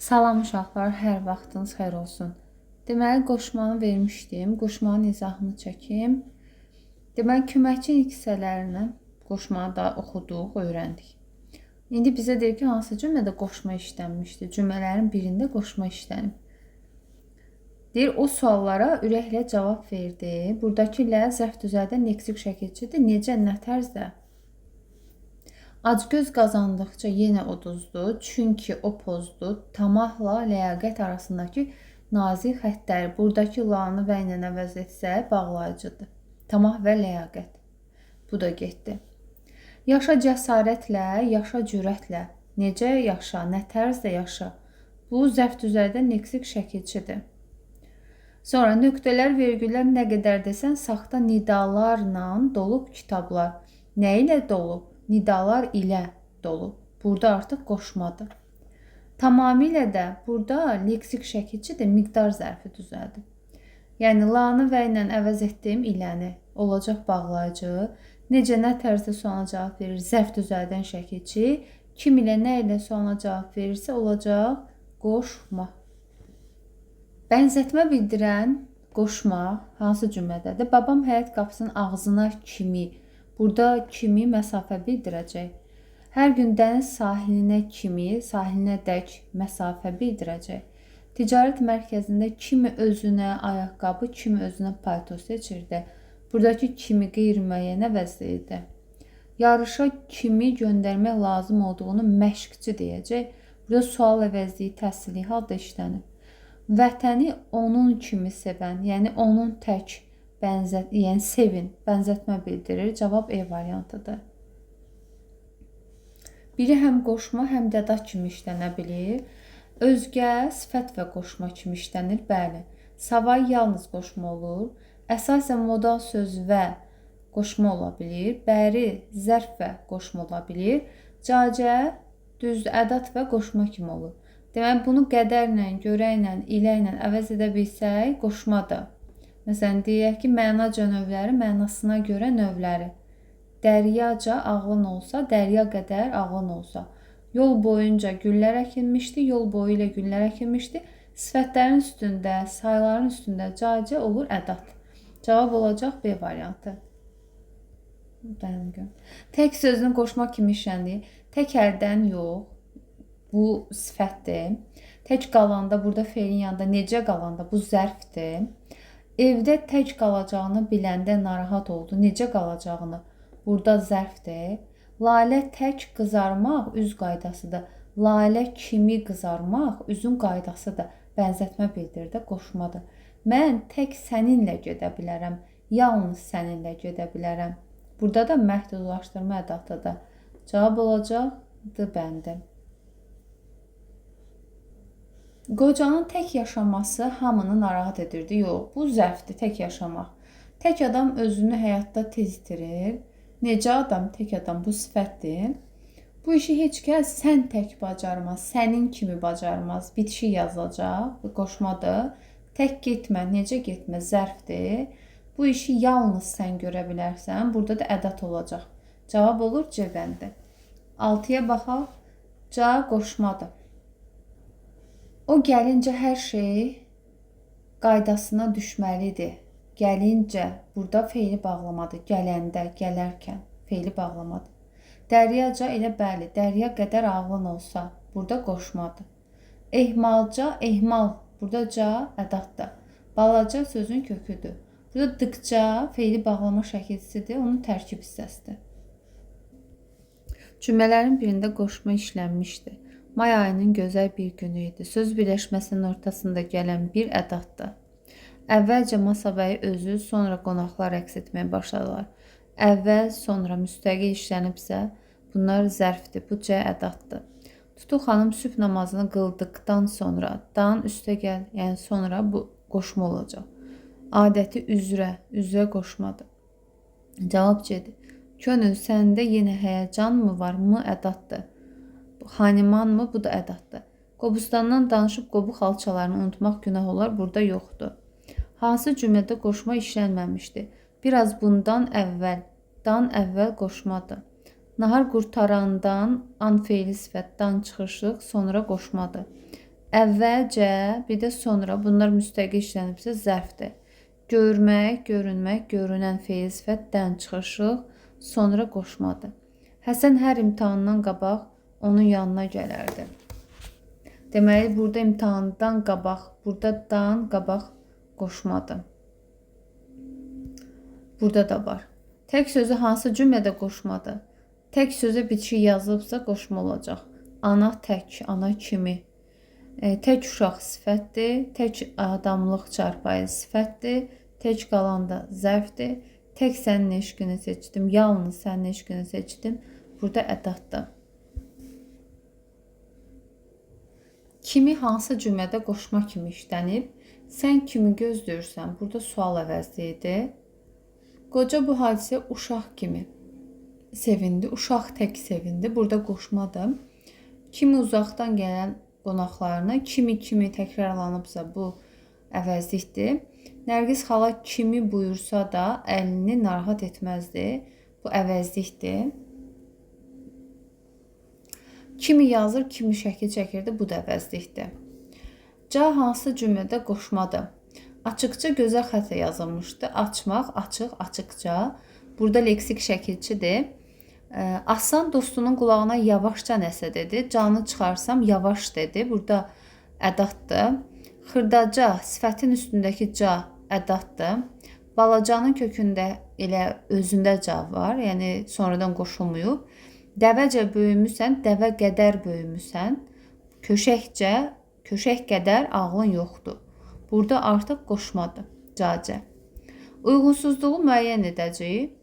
Salam uşaqlar, hər vaxtınız xeyir olsun. Deməli, qoşmanı vermişdim. Qoşmanın izahını çəkim. Deməli, köməkçi hissələrini qoşmanı da oxuduq, öyrəndik. İndi bizə deyir ki, hansı cümlədə qoşma işlənmişdi? Cümlələrin birində qoşma işlənib. Deyir, o suallara ürəklə cavab verdi. Buradakı lə zərf düzəldən leksik şəkilçidir. Necə, nə tərzdə? Acgöz qazandıqca yenə uduzdu, çünki o pozdu. Tamahla ləyaqət arasındakı nazik xəttləri buradakı lanı və ilə əvəz etsək bağlayıcıdır. Tamah və ləyaqət. Bu da getdi. Yaşa cəsarətlə, yaşa cürətlə. Necə yaşa, nə tərzdə yaşa? Bu zərf düzəldən leksik şəkilçidir. Sonra nöqtələr, vergüllər nə qədər desən saxta nidalarla dolub kitablar. Nə ilə dolub? Nidalar ilə dolub. Burada artıq qoşmadır. Tamamilə də burada leksik şəkilçidir, miqdar zərfi düzəldir. Yəni, lanı və ilə əvəz etdiyim iləni olacaq bağlayıcı. Necə, nə tərzdə sualına cavab verir? Zərf düzəldən şəkilçi. Kim ilə, nə ilə sualına cavab verirsə olacaq qoşma. Bənzətmə bildirən qoşma hansı cümlədədir? Babam həyət qapısının ağzına kimi. Burada kimi məsafə bildirəcək. Hər gün dəniz sahilinə kimi, sahilinə dək məsafə bildirəcək. Ticarət mərkəzində kimi özünə ayaqqabı, kimi özünə palto seçirdi. Buradakı kimi qeyri-müəyyənə vəzifədir. Yarışa kimi göndərmək lazım olduğunu məşqçi deyəcək. Burada sual əvəzliyi təhsili halda işlənib. Vətəni onun kimi sevən, yəni onun tək yəni sevin, bənzətmə bildirir. Cavab E variantıdır. Biri həm qoşma, həm də ədat kimi işlənə bilir. Özgə, sifət və qoşma kimi işlənir. Bəli. Savay yalnız qoşma olur. Əsasən modal söz və qoşma ola bilir. Bəri, zərf və qoşma ola bilir. Cacə, düz ədat və qoşma kimi olur. Deməli, bunu qədərlə, görəklə, iləklə əvəz edə bilsək, qoşmadır. Məsələn, deyək ki, mənaca növləri, mənasına görə növləri. Dəryaca ağlın olsa, dərya qədər ağlın olsa. Yol boyunca güllər əkilmişdi, yol boyu ilə güllər əkilmişdi. Sifətlərin üstündə, sayların üstündə cacə olur ədat. Cavab olacaq B variantı. Tək sözünü qoşma kimi işləndiyi. Tək əldən yox, bu sifətdir. Tək qalanda, burada feilin yanında necə qalanda, bu zərfdir. Evdə tək qalacağını biləndə narahat oldu. Necə qalacağını? Burada zərfdir. Lalə tək qızarmaq üz qaydasıdır. Lalə kimi qızarmaq üzün qaydasıdır. Bənzətmə bildirir, qoşmadır. Mən tək səninlə gedə bilərəm. Yalnız səninlə gedə bilərəm. Burada da məhdudlaşdırma ədatıdır. Cavab olacaq D bəndi. Qocanın tək yaşaması hamını narahat edirdi. Yox, bu zərfdir, tək yaşamaq. Tək adam özünü həyatda tez itirir. Necə adam, tək adam, bu sifətdir. Bu işi heç kəs sən tək bacarmaz, sənin kimi bacarmaz. Bitişi yazılacaq, qoşmadır. Tək getmə, necə getmə, zərfdir. Bu işi yalnız sən görə bilərsən. Burada da ədat olacaq. Cavab olur C bəndi. 6-ya baxaq. C qoşmadır. O gəlincə hər şey qaydasına düşməlidir. Gəlincə, burada feili bağlamadır. Gələndə, gələrkən feili bağlamadır. Dəryaca elə bəli, dərya qədər ağlın olsa, burada qoşmadır. Ehmalca, ehmal, burada ca ədatdır. Balaca sözün köküdür. Burada dıqca feili bağlama şəkilçisidir, onun tərkib hissəsidir. Cümlələrin birində qoşma işlənmişdi. May ayının gözəl bir günü idi. Söz birləşməsinin ortasında gələn bir ədatdır. Əvvəlcə Masabəyi özü, sonra qonaqlar əks etməyə başladılar. Əvvəl, sonra müstəqil işlənibsə, bunlar zərfdir. Bu C ədatdır. Tutu xanım sübh namazını qıldıqdan sonra, dan üstə gəl, yəni sonra bu qoşma olacaq. Adəti üzrə, üzrə qoşmadır. Cavab C'dir. Könül, səndə yenə həyəcan mı var? Mı ədatdır. Xaniman mı? Bu da ədatdır. Qobustandan danışıb qobu xalçalarını unutmaq günah olar, burada yoxdur. Hansı cümlədə qoşma işlənməmişdir? Biraz bundan əvvəl, dan əvvəl qoşmadır. Nahar qurtarandan an feili sifətdən çıxışlıq, sonra qoşmadır. Əvvəlcə, bir də sonra bunlar müstəqil işlənibsə zərfdir. Görmək, görünmək, görünən feil sifətdən çıxışıq, sonra qoşmadır. Həsən hər imtahandan qabaq onun yanına gələrdi. Deməli, burada imtahandan qabaq, burada dan qabaq qoşmadır. Burada da var. Tək sözü hansı cümlədə qoşmadır? Tək sözə bitişik yazılıbsa qoşma olacaq. Ana tək, ana kimi. Tək uşaq sifətdir. Tək adamlıq çarpayı sifətdir. Tək qalan da zərfdir. Tək sənin eşqini seçdim. Yalnız sənin eşqini seçdim. Burada ədatdır. Kimi hansı cümlədə qoşma kimi işlənib? Sən kimi gözləyirsən? Burada sual əvəzliyidir. Qoca bu hadisə uşaq kimi sevindi. Uşaq tək sevindi. Burada qoşmadır. Kimi uzaqdan gələn qonaqlarına kimi təkrarlanıbsa bu əvəzlikdir. Nərgiz xala kimi buyursa da əlini narahat etməzdi. Bu əvəzlikdir. Kimi yazır, kimi şəkil çəkirdi. Bu da əvəzlikdir. Ca hansı cümlədə qoşmadır? Açıqca gözəl xətlə yazılmışdı. Açmaq, açıq, açıqca. Burada leksik şəkilçidir. Aslan dostunun qulağına yavaşca nəsə dedi. Canı çıxarsam yavaş dedi. Burada ədatdır. Xırdaca, sifətin üstündəki ca ədatdır. Balacanın kökündə elə özündə ca var. Yəni sonradan qoşulmayıb. Dəvəcə böyümüsən, dəvə qədər böyümüsən. Köşəkcə, köşək qədər ağlın yoxdur. Burada artıq qoşmadır. Cacə. Uyğunsuzluğu müəyyən edəcəyik.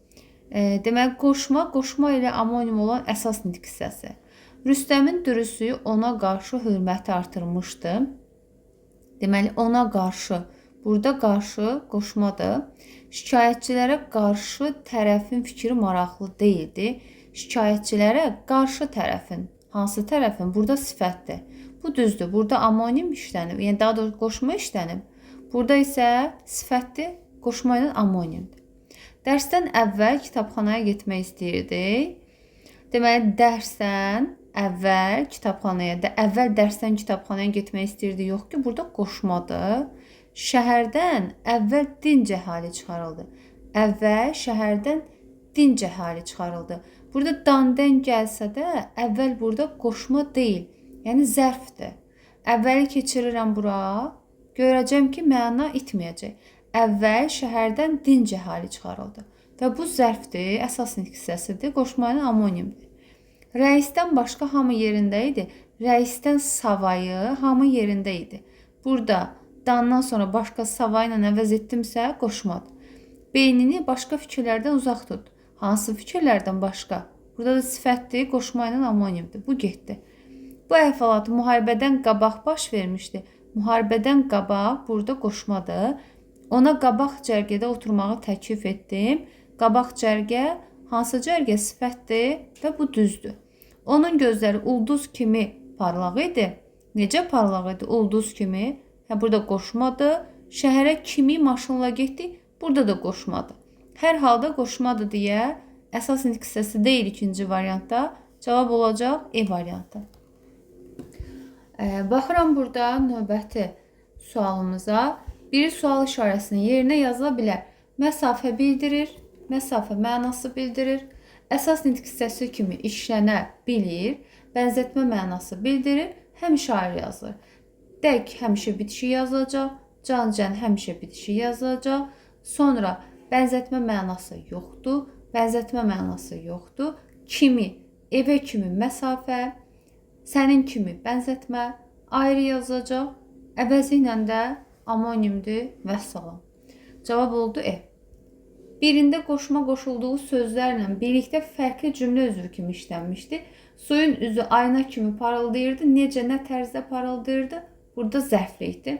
Deməli, qoşma ilə amonim olan əsas nitq hissəsi. Rüstəmin dürüstlüyü ona qarşı hörməti artırmışdı. Deməli, ona qarşı. Burada qarşı qoşmadır. Şikayətçilərə qarşı tərəfin fikri maraqlı deyildi. Şikayətçilərə qarşı tərəfin, hansı tərəfin? Burada sifətdir. Bu düzdür. Burada amonim işlənib. Yəni daha doğrusu qoşma işlənib. Burada isə sifətdir. Qoşma ilə amonimdir. Dərsdən əvvəl kitabxanaya getmək istəyirdi. Deməli, dərsdən əvvəl kitabxanaya, əvvəl dərsdən kitabxanaya getmək istəyirdi. Yox ki, burada qoşmadır. Şəhərdən əvvəl dinc əhali çıxarıldı. Əvvəl şəhərdən dinc əhali çıxarıldı. Burada dandən gəlsə də əvvəl burada qoşma deyil. Yəni zərfdir. Əvvəli keçirirəm bura. Görəcəm ki, məna itməyəcək. Əvvəl şəhərdən dinc əhali çıxarıldı. Və bu zərfdir, əsas nitq hissəsidir. Qoşma ilə amonimdir. Rəisdən başqa hamı yerində idi. Rəisdən savayı hamı yerində idi. Burada dandan sonra başqa savayı ilə əvəz etdimsə qoşmadır. Beynini başqa fikirlərdən uzaq tut. Hansı fikirlərdən başqa? Burada da sifətdir, qoşma ilə amonimdir. Bu getdi. Bu əhvalat müharibədən qabaq baş vermişdi. Müharibədən qabaq burada qoşmadır. Ona qabaq cərgədə oturmağı təklif etdim. Qabaq cərgə hansı cərgə? Sifətdir və bu düzdür. Onun gözləri ulduz kimi parlaq idi. Necə parlaq idi? Ulduz kimi. Burada qoşmadır. Şəhərə kimi maşınla getdi? Burada da qoşmadır. Hər halda qoşmadır deyə əsas nitq hissəsi deyil ikinci variantda. Cavab olacaq E variantı. Baxıram burada növbəti sualımıza. Bir sual işarəsinin yerinə yazıla bilər. Məsafə bildirir, məsafə mənası bildirir. Əsas nitq hissəsi kimi işlənə bilir. Bənzətmə mənası bildirir. Həmişə ayrı yazılır. Dəq həmişə bitişik yazılacaq. Can həmişə bitişik yazılacaq. Sonra bənzətmə mənası yoxdur. Bənzətmə mənası yoxdur. Kimi, evə kimi məsafə. Sənin kimi bənzətmə ayrı yazılacaq. Əvəzi ilə də amonimdir. Vəssalam. Cavab oldu E. Birində qoşma qoşulduğu sözlərlə birlikdə fərqli cümlə üzvü kimi işlənmişdi. Suyun üzü ayna kimi parıldayırdı. Necə, nə tərzdə parıldayırdı? Burada zərflikdir.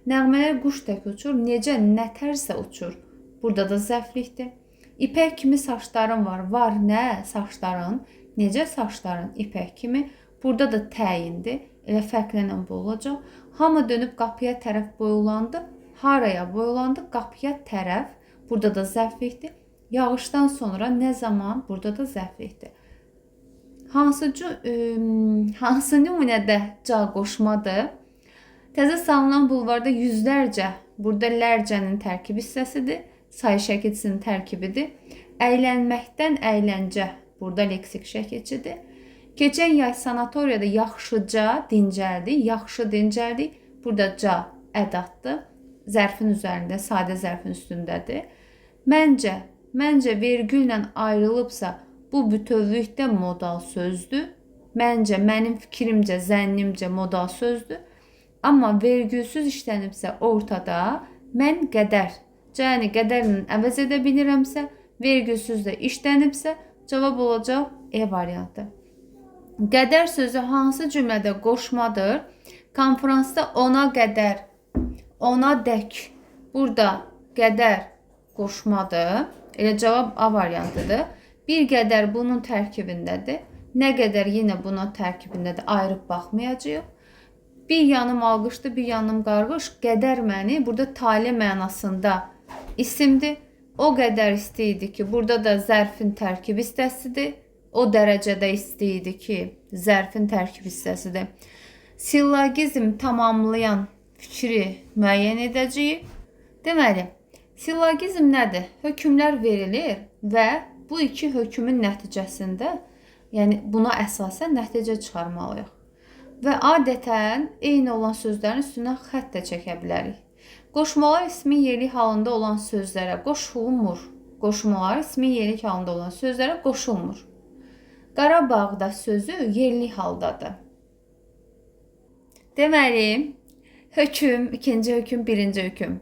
Nəğmələr quş tək uçur. Necə, nə tərzdə uçur? Burada da zərflikdir. İpək kimi saçların var. Var nə? Saçların. Necə saçların? İpək kimi. Burada da təyindir. Elə fərqlənən bu olacaq. Hamı dönüb qapıya tərəf boylandı. Haraya boylandı? Qapıya tərəf. Burada da zərflikdir. Yağışdan sonra nə zaman? Burada da zərflikdir. Hansı nümunədə ca qoşmadır? Təzə salınan bulvarda yüzlərcə, burada lərcənin tərkib hissəsidir, sayı şəkilçisinin tərkibidir. Əylənməkdən əyləncə, burada leksik şəkilçidir. Keçən yay sanatoriyada yaxşıca dincəldik, yaxşı dincəldik. Burada ca ədatdır. Zərfin üzərində, sadə zərfin üstündədir. Məncə vergüllə ayrılıbsa, bu bütövlükdə modal sözdür. Məncə, mənim fikrimcə, zənnimcə modal sözdür. Amma vergülsüz işlənibsə ortada, mən qədər, yəni qədərlə əvəz edə bilirəmsə, vergülsüz də işlənibsə, cavab olacaq E variantı. Qədər sözü hansı cümlədə qoşmadır? Konferansda ona qədər, ona dək. Burada qədər qoşmadır. Elə cavab A variantıdır. Bir qədər bunun tərkibindədir. Nə qədər yenə bunun tərkibindədir. Ayırıb baxmayacağıq. Bir yanım alqışdır, bir yanım qarğış. Qədər məni burada tale mənasında isimdir. O qədər istəyirdi ki, burada da zərfin tərkib hissəsidir. O dərəcədə istəyirdi ki, zərfin tərkib hissəsidir. Sillogizm tamamlayan fikri müəyyən edəcəyik. Deməli, sillogizm nədir? Hökmlər verilir və bu iki hökmün nəticəsində, yəni buna əsasən nəticə çıxarmalıyıq. Və adətən eyni olan sözlərin üstünə xətt də çəkə bilərik. Qoşmalar ismi yerlik halında olan sözlərə qoşulmur. Qoşmalar ismi yerlik halında olan sözlərə qoşulmur. Qarabağda sözü yerli haldadır. Deməli, hökm, ikinci hökm, birinci hökm.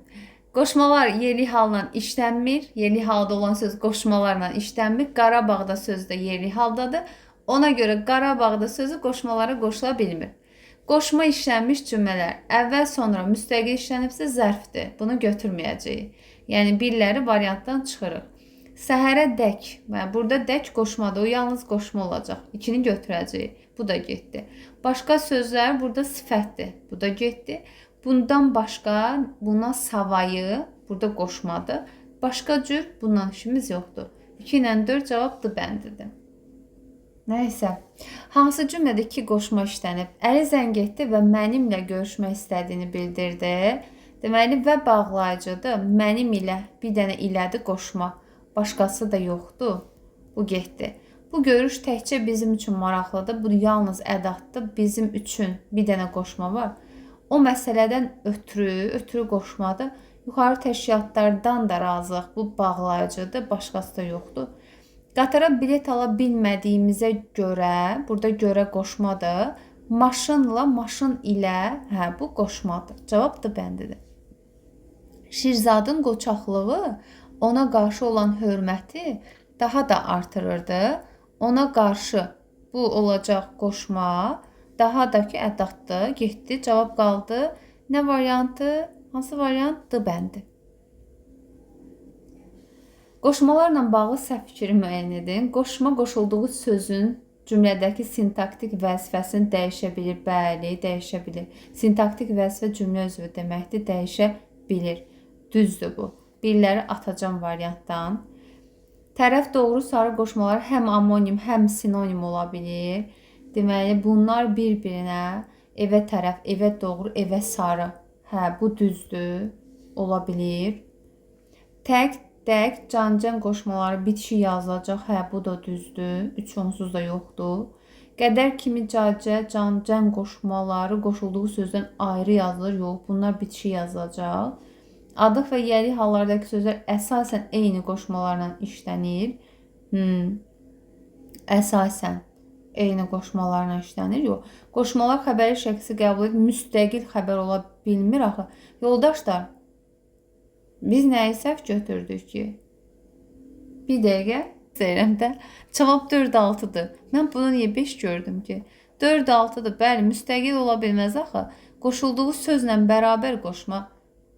Qoşmalar yerli halla işlənmir. Yerli halda olan söz qoşmalarla işlənmir. Qarabağda söz də yerli haldadır. Ona görə Qarabağda sözü qoşmalara qoşula bilmir. Qoşma işlənmiş cümlələr əvvəl sonra müstəqil işlənibsə zərfdir. Bunu götürməyəcəyik. Yəni birləri variantdan çıxırıq. Səhərə dək. Burada dək qoşmadır. O yalnız qoşma olacaq. İkini götürəcəyik. Bu da getdi. Başqa sözlər burada sifətdir. Bu da getdi. Bundan başqa, buna savayı, burada qoşmadır. Başqa cür bundan işimiz yoxdur. 2 ilə 4 cavab D bəndidir. Nəysə, hansı cümlədə iki qoşma işlənib? Əli zəng etdi və mənimlə görüşmək istədiyini bildirdi. Deməli, və bağlayıcıdır. Mənim ilə bir dənə ilədir qoşma. Başqası da yoxdur. Bu getdi. Bu görüş təkcə bizim üçün maraqlıdır. Bu yalnız ədatdır. Bizim üçün bir dənə qoşma var. O məsələdən ötürü qoşmadır. Yuxarı təşkilatlardan da razıyıq. Bu bağlayıcıdır. Başqası da yoxdur. Qatara bilet ala bilmədiyimizə görə, burada görə qoşmadır. Maşınla, maşın ilə, bu qoşmadır. Cavab da bəndidir. Şirzadın qoçaqlığı ona qarşı olan hörməti daha da artırırdı. Ona qarşı bu olacaq qoşma, daha da ki ədatdır, getdi, cavab qaldı. Nə variantı? Hansı variant? D bəndi. Qoşmalarla bağlı səhv fikri müəyyən edin. Qoşma qoşulduğu sözün cümlədəki sintaktik vəzifəsini dəyişə bilir. Bəli, dəyişə bilir. Sintaktik vəzifə cümlə üzvü deməkdir, dəyişə bilir. Düzdür bu. Birləri atacam variantdan. Tərəf doğru sarı qoşmalar həm amonim, həm sinonim ola bilir. Deməli, bunlar bir-birinə evə tərəf, evə doğru, evə sarı. Bu düzdür, ola bilir. Tək, dək, can-can qoşmaları bitişik yazılacaq. Bu da düzdür. 3 onsuz da yoxdur. Qədər kimi cacə, can-can qoşmaları qoşulduğu sözdən ayrı yazılır. Yox, bunlar bitişik yazılacaq. Adıq və yəli hallardakı sözlər əsasən eyni qoşmalarla işlənir. Əsasən eyni qoşmalarla işlənir. Yox, qoşmalar xəbəri şəxsi qəbul edir. Müstəqil xəbər ola bilmir axı. Yoldaşlar, biz nəyi səhv götürdük ki? Bir dəqiqə istəyirəm də. Cavab 4-6-dır. Mən bunu niyə 5 gördüm ki? 4-6-dır. Bəli, müstəqil ola bilməz axı. Qoşulduğu sözlə bərabər qoşma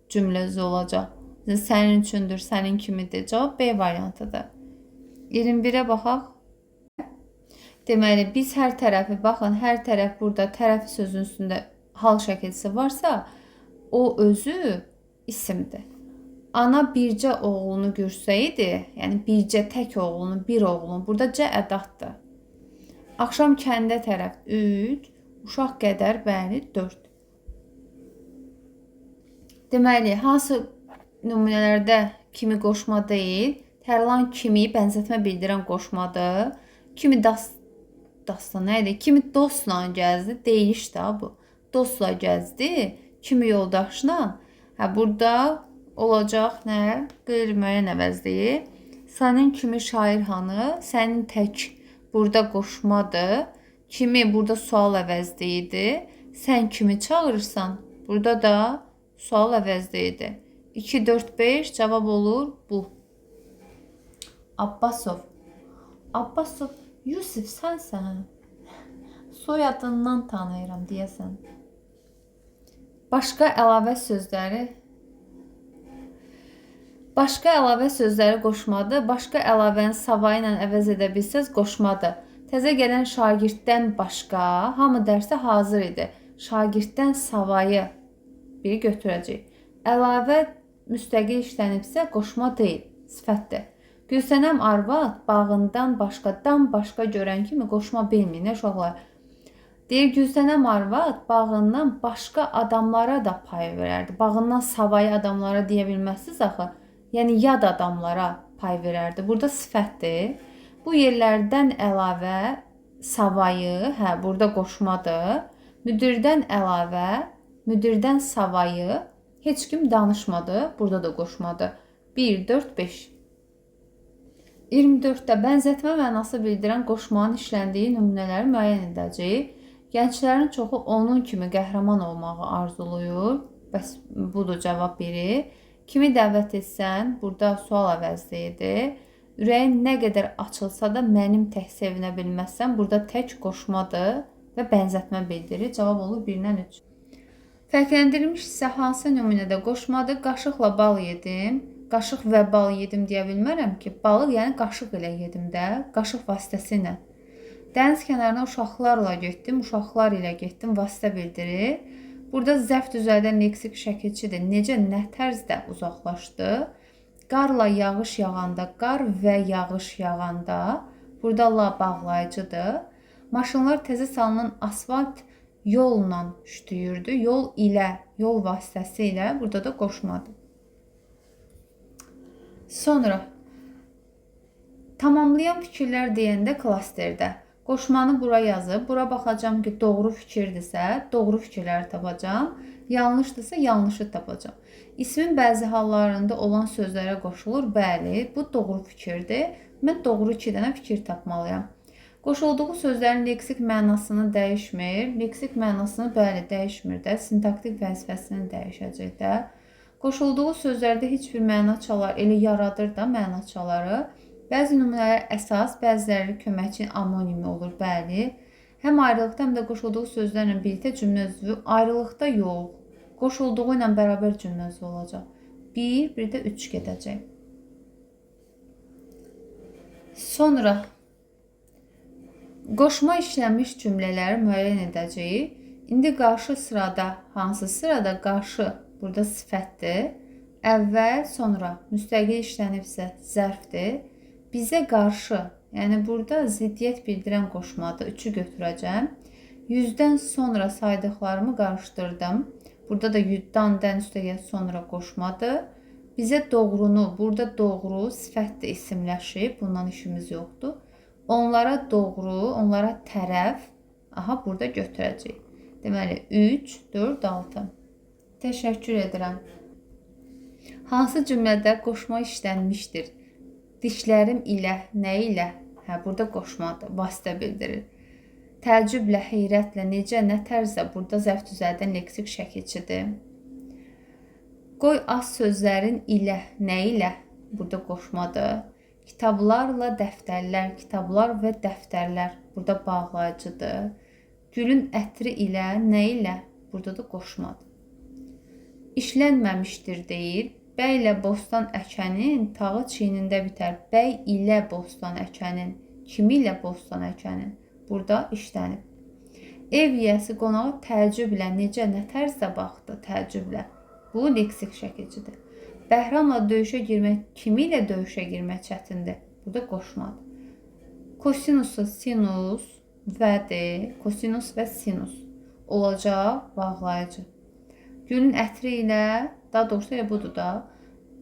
cümləsi olacaq. Sənin üçündür, sənin kimidir. Cavab B variantıdır. 21-ə baxaq. Deməli, biz hər tərəfi, baxın, hər tərəf burada tərəfi sözün üstündə hal şəkilsi varsa, o özü isimdir. Ana bircə oğlunu görsəydi, yəni bircə tək oğlunu, bir oğlunu, burada C ədatdır. Axşam kəndə tərəf 3, uşaq qədər, bəli, 4. Deməli, hansı nümunələrdə kimi qoşma deyil, tərlan kimi bənzətmə bildirən qoşmadır. Kimi dastan nə idi? Kimi dostla gəzdi, deyiş də bu. Dostla gəzdi, kimi yoldaşla. Hə, burada olacaq nə? Qeyri-müəyyən əvəzləyir. Sənin kimi şair hanı? Sənin tək burada qoşmadır. Kimi burada sual əvəzliydi. Sən kimi çağırırsan? Burada da sual əvəzliydi. 2, 4, 5 cavab olur bu. Abbasov. Abbasov, Yusif sənsən. Soyadından tanıyıram deyəsən. Başqa əlavə sözləri qoşmadır. Başqa əlavəni savayı ilə əvəz edə bilsəz qoşmadır. Təzə gələn şagirddən başqa hamı dərsə hazır idi. Şagirddən savayı biri götürəcək. Əlavə müstəqil işlənibsə qoşma deyil, sifətdir. Gülsənəm arvad bağından başqadan başqa görən kimi qoşma bilmir, nə uşaqlar? Deyir, Gülsənəm arvad bağından başqa adamlara da pay verərdi. Bağından savayı adamlara deyə bilməzsiniz axı. Yəni, yad adamlara pay verərdi. Burada sifətdir. Bu yerlərdən əlavə savayı, burada qoşmadır. Müdirdən əlavə, müdirdən savayı heç kim danışmadı. Burada da qoşmadır. 1, 4, 5. 24-də bənzətmə mənası bildirən qoşmanın işləndiyi nümunələri müəyyən edəcəyik. Gənclərin çoxu onun kimi qəhrəman olmağı arzuluyur. Bəs budur cavab 1. Kimi dəvət etsən, burada sual əvəzliyidir. Ürəyin nə qədər açılsa da mənim tək sevinə bilməzsən, burada tək qoşmadır və bənzətmə bildirir. Cavab olur 1-dən 3. Fərqləndirilmiş isə hansı nümunədə qoşmadır? Qaşıqla bal yedim. Qaşıq və bal yedim deyə bilmərəm ki, balı yəni qaşıq ilə yedim də, qaşıq vasitəsilə. Dəniz kənarına uşaqlarla getdim, uşaqlar ilə getdim, vasitə bildirir. Burada zərf düzəldən leksik şəkilçidir. Necə, nə tərzdə uzaqlaşdı? Qarla yağış yağanda, qar və yağış yağanda. Burada la bağlayıcıdır. Maşınlar təzə salınan asfalt yolla şütüyürdü. Yol ilə, yol vasitəsi ilə burada da qoşmadır. Sonra tamamlayan fikirlər deyəndə klasterdə qoşmanı bura yazıb, bura baxacağım ki, doğru fikirdirsə, doğru fikirləri tapacağam, yanlışdırsa, yanlışı tapacağam. İsmin bəzi hallarında olan sözlərə qoşulur, bəli, bu doğru fikirdir. Mən doğru 2 dənə fikir tapmalıyam. Qoşulduğu sözlərin leksik mənasını dəyişmir. Leksik mənasını bəli dəyişmir də, sintaktik vəzifəsini dəyişəcək də. Qoşulduğu sözlərdə heç bir məna çalar, elə yaradır da məna çaları. Bəzi nümunələr əsas, bəziləri köməkçi amonimi olur, bəli. Həm ayrılıqda, həm də qoşulduğu sözlərlə birlikdə cümlə üzvü ayrılıqda yox, qoşulduğu ilə bərabər cümlə üzvü olacaq. 1, bir də 3 gedəcək. Sonra qoşma işlənmiş cümlələri müəyyən edəcəyik. İndi qarşı sırada, hansı sırada qarşı burada sifətdir. Əvvəl, sonra müstəqil işlənibsə zərfdir. Bizə qarşı, yəni burada ziddiyyət bildirən qoşmadır. 3-ü götürəcəm. 100-dən sonra saydıqlarımı qarışdırdım. Burada da 100-dən üstəgəl sonra qoşmadır. Bizə doğrunu, burada doğru sifətdir isimləşib. Bundan işimiz yoxdur. Onlara doğru, onlara tərəf. Aha, burada götürəcək. Deməli, 3, 4, 6. Təşəkkür edirəm. Hansı cümlədə qoşma işlənmişdir? Dişlərim ilə, nə ilə? Hə, burada qoşmadır, vasitə bildirir. Təəccüblə, heyrətlə, necə, nə tərzdə? Burada zərf düzəldən leksik şəkilçidir. Qoy az sözlərin ilə, nə ilə? Burada qoşmadır. Kitablarla dəftərlər, kitablar və dəftərlər. Burada bağlayıcıdır. Gülün ətri ilə, nə ilə? Burada da qoşmadır. İşlənməmişdir deyir. Bəy ilə bostan əkənin tağı çiynində bitər. Bəy ilə bostan əkənin, kimi ilə bostan əkənin? Burada işlənib. Ev yiyəsi qonağı təəccüblə, necə, nə tərzdə baxdı təəccüblə? Bu leksik şəkilçidir. Bəhramla döyüşə girmək, kimi ilə döyüşə girmək çətindir? Burada qoşmadır. Kosinusu sinus vədir, kosinus və sinus olacaq bağlayıcı. Gülün ətri ilə Daha doğrusu elə budur da.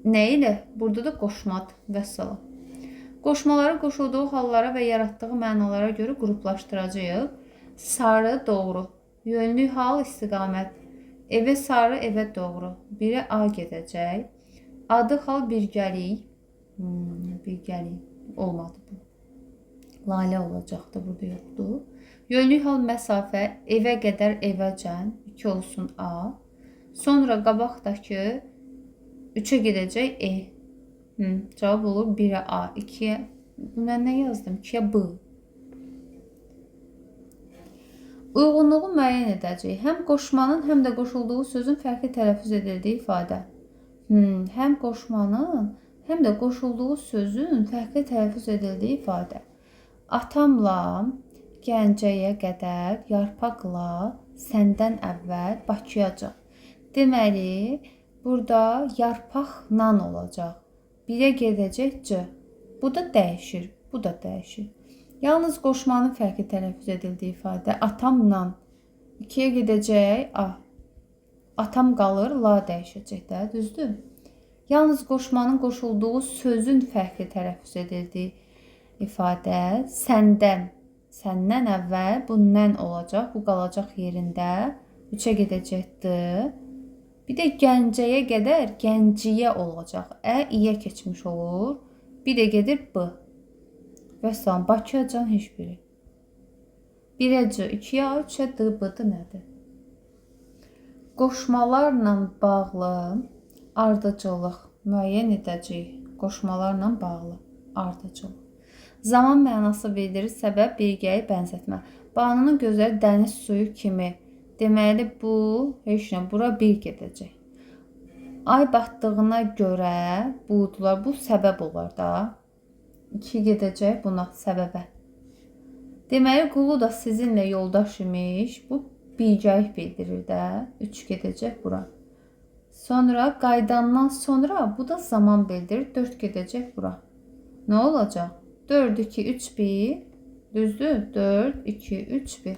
Nə ilə? Burada da qoşmadır. Vəssalam. Qoşmaları qoşulduğu hallara və yaratdığı mənalara görə qruplaşdıracağıq. Sarı doğru. Yönlü hal istiqamət. Evə sarı, evə doğru. Birə A gedəcək. Adı hal birgəlik. Birgəlik. Olmadı bu. Lalə olacaqdı, burada yoxdur. Yönlü hal məsafə. Evə qədər evəcən. 2 olsun A. Sonra qabaqdakı 3'e gedəcək E. Cavab olur 1'e A, 2'ye. Mən nə yazdım? 2'ye B. Uyğunluğu müəyyən edəcək. Həm qoşmanın, həm də qoşulduğu sözün fərqli tələffüz edildiyi ifadə. Həm qoşmanın, həm də qoşulduğu sözün fərqli tələffüz edildiyi ifadə. Atamla Gəncəyə qədər, yarpaqla səndən əvvəl Bakıyacan. Deməli, burada yarpaqla olacaq. 1'e gedəcək C. Bu da dəyişir, bu da dəyişir. Yalnız qoşmanın fərqli tələffüz edildiyi ifadə atamla 2'ye gedəcək A. Atam qalır, la dəyişəcək də, düzdür? Yalnız qoşmanın qoşulduğu sözün fərqli tələffüz edildiyi ifadə səndən. Səndən əvvəl bu nən olacaq, bu qalacaq yerində. 3'e gedəcəkdir. Bir də Gəncəyə qədər Gənciyə olacaq. İyə keçmiş olur. Bir də gedir B. Vəssalam, Bakıyacan heç biri. 1'e C, 2'ye A, 3'e D, B-dır nədir? Qoşmalarla bağlı ardıcıllıq müəyyən edəcəyik. Qoşmalarla bağlı ardıcıllıq. Zaman mənası bildirir, səbəb, birgəyi, bənzətmə. Banının gözəl dəniz suyu kimi. Deməli, bu, heç nə, bura 1 gedəcək. Ay batdığına görə buludlar, bu səbəb olar da. 2 gedəcək buna, səbəbə. Deməli, qulu da sizinlə yoldaş imiş. Bu, birgəlik bildirir də. 3 gedəcək bura. Sonra, qaydandan sonra, bu da zaman bildirir. 4 gedəcək bura. Nə olacaq? 4, 2, 3, 1. Düzdür? 4, 2, 3, 1.